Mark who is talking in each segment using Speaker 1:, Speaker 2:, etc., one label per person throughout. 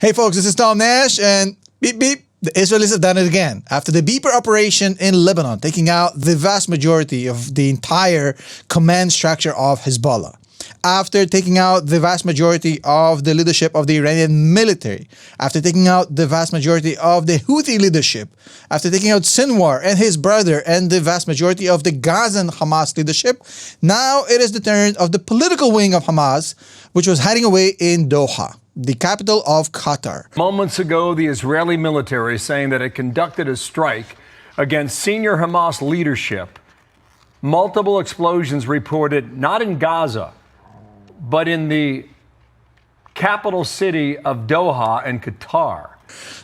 Speaker 1: Hey folks, this is Tom Nash, and beep beep, the Israelis have done it again. After the beeper operation in Lebanon, taking out the vast majority of the entire command structure of Hezbollah. After taking out the vast majority of the leadership of the Iranian military, after taking out the vast majority of the Houthi leadership, after taking out Sinwar and his brother and the vast majority of the Gazan Hamas leadership, now it is the turn of the political wing of Hamas, which was hiding away in Doha, the capital of Qatar.
Speaker 2: Moments ago, the Israeli military saying that it conducted a strike against senior Hamas leadership. Multiple explosions reported not in Gaza, but in the capital city of Doha in Qatar.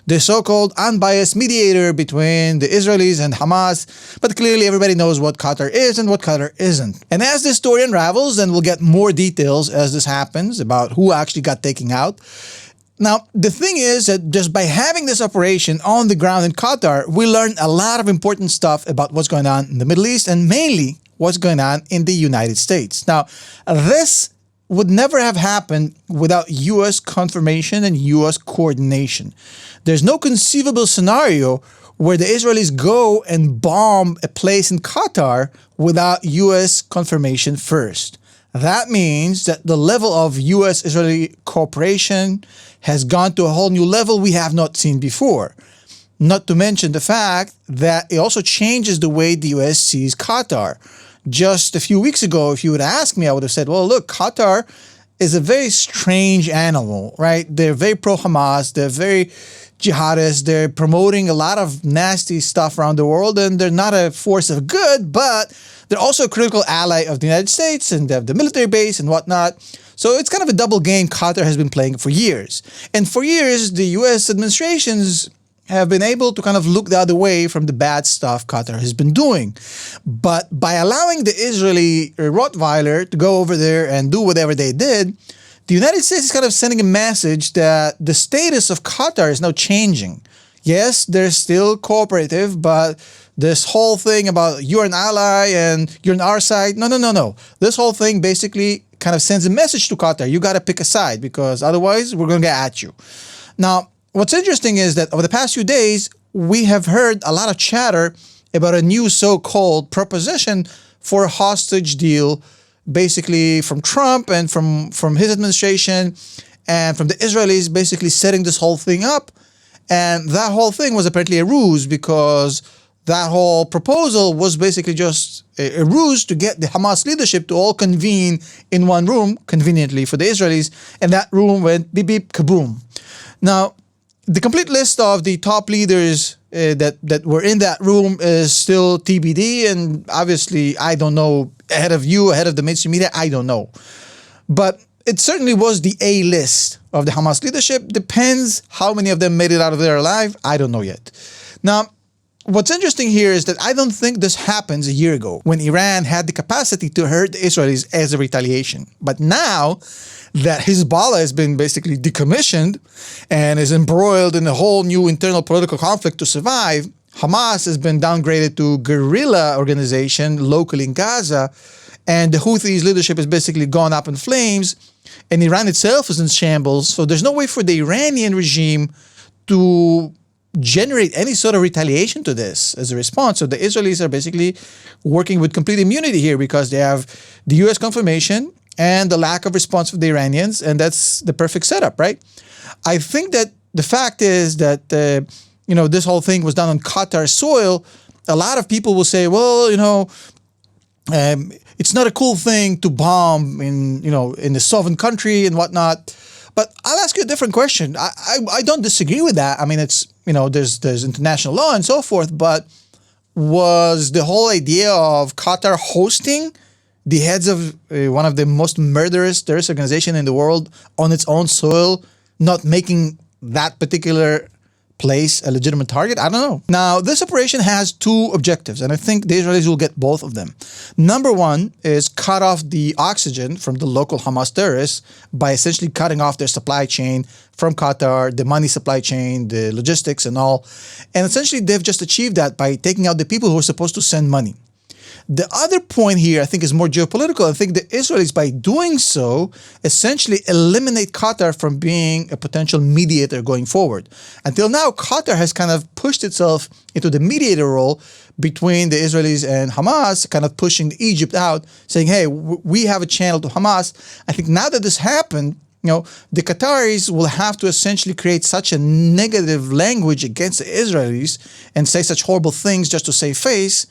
Speaker 1: The so-called unbiased mediator between the Israelis and Hamas, but clearly everybody knows what Qatar is and what Qatar isn't. And as this story unravels, and we'll get more details as this happens about who actually got taken out. Now, the thing is that just by having this operation on the ground in Qatar, we learned a lot of important stuff about what's going on in the Middle East and mainly what's going on in the United States. Now, this would never have happened without U.S. confirmation and U.S. coordination. There's no conceivable scenario where the Israelis go and bomb a place in Qatar without U.S. confirmation first. That means that the level of U.S.-Israeli cooperation has gone to a whole new level we have not seen before. Not to mention the fact that it also changes the way the U.S. sees Qatar. Just a few weeks ago, if you would ask me, I would have said, well, look, Qatar is a very strange animal, right? They're very pro-Hamas, they're very jihadist, they're promoting a lot of nasty stuff around the world, and they're not a force of good, but they're also a critical ally of the United States, and they have the military base and whatnot. So it's kind of a double game Qatar has been playing for years. And for years, the U.S. administrations have been able to kind of look the other way from the bad stuff Qatar has been doing. But by allowing the Israeli Rottweiler to go over there and do whatever they did, the United States is kind of sending a message that the status of Qatar is now changing. Yes, they're still cooperative, but this whole thing about you're an ally and you're on our side, no. This whole thing basically kind of sends a message to Qatar. You got to pick a side because otherwise we're going to get at you. Now, what's interesting is that over the past few days, we have heard a lot of chatter about a new so-called proposition for a hostage deal, basically from Trump and from his administration and from the Israelis basically setting this whole thing up. And that whole thing was apparently a ruse because that whole proposal was basically just a ruse to get the Hamas leadership to all convene in one room, conveniently for the Israelis, and that room went beep beep kaboom. Now, the complete list of the top leaders that were in that room is still TBD, and obviously I don't know, ahead of you, ahead of the mainstream media, I don't know. But it certainly was the A list of the Hamas leadership. Depends how many of them made it out of there alive, I don't know yet. Now, what's interesting here is that I don't think this happens a year ago when Iran had the capacity to hurt the Israelis as a retaliation. But now that Hezbollah has been basically decommissioned and is embroiled in a whole new internal political conflict to survive, Hamas has been downgraded to guerrilla organization locally in Gaza, and the Houthis leadership has basically gone up in flames, and Iran itself is in shambles. So there's no way for the Iranian regime to generate any sort of retaliation to this as a response. So the Israelis are basically working with complete immunity here because they have the U.S. confirmation and the lack of response from the Iranians, and that's the perfect setup, right? I think that the fact is that, this whole thing was done on Qatar soil. A lot of people will say, well, it's not a cool thing to bomb in a sovereign country and whatnot. But I'll ask you a different question. I don't disagree with that. I mean, it's, there's international law and so forth, but was the whole idea of Qatar hosting the heads of one of the most murderous terrorist organizations in the world on its own soil, not making that particular place a legitimate target? I don't know. Now, this operation has two objectives, and I think the Israelis will get both of them. Number one is cut off the oxygen from the local Hamas terrorists by essentially cutting off their supply chain from Qatar, the money supply chain, the logistics and all. And essentially, they've just achieved that by taking out the people who are supposed to send money. The other point here, I think, is more geopolitical. I think the Israelis, by doing so, essentially eliminate Qatar from being a potential mediator going forward. Until now, Qatar has kind of pushed itself into the mediator role between the Israelis and Hamas, kind of pushing Egypt out, saying, hey, we have a channel to Hamas. I think now that this happened, the Qataris will have to essentially create such a negative language against the Israelis and say such horrible things just to save face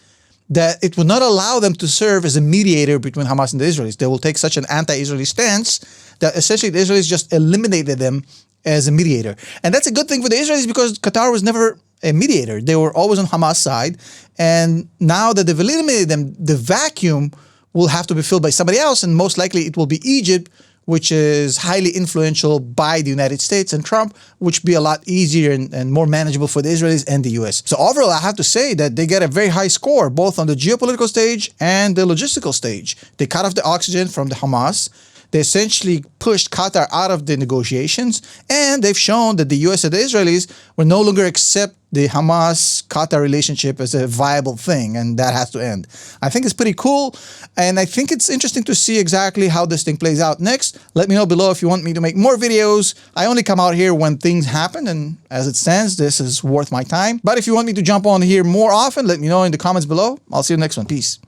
Speaker 1: that it will not allow them to serve as a mediator between Hamas and the Israelis. They will take such an anti-Israeli stance that essentially the Israelis just eliminated them as a mediator. And that's a good thing for the Israelis because Qatar was never a mediator. They were always on Hamas' side. And now that they've eliminated them, the vacuum will have to be filled by somebody else. And most likely it will be Egypt, which is highly influential by the United States and Trump, which would be a lot easier and more manageable for the Israelis and the US. So overall, I have to say that they get a very high score, both on the geopolitical stage and the logistical stage. They cut off the oxygen from the Hamas. They essentially pushed Qatar out of the negotiations, and they've shown that the US and the Israelis will no longer accept the Hamas-Qatar relationship as a viable thing, and that has to end. I think it's pretty cool, and I think it's interesting to see exactly how this thing plays out next. Let me know below if you want me to make more videos. I only come out here when things happen, and as it stands, this is worth my time. But if you want me to jump on here more often, let me know in the comments below. I'll see you next one. Peace.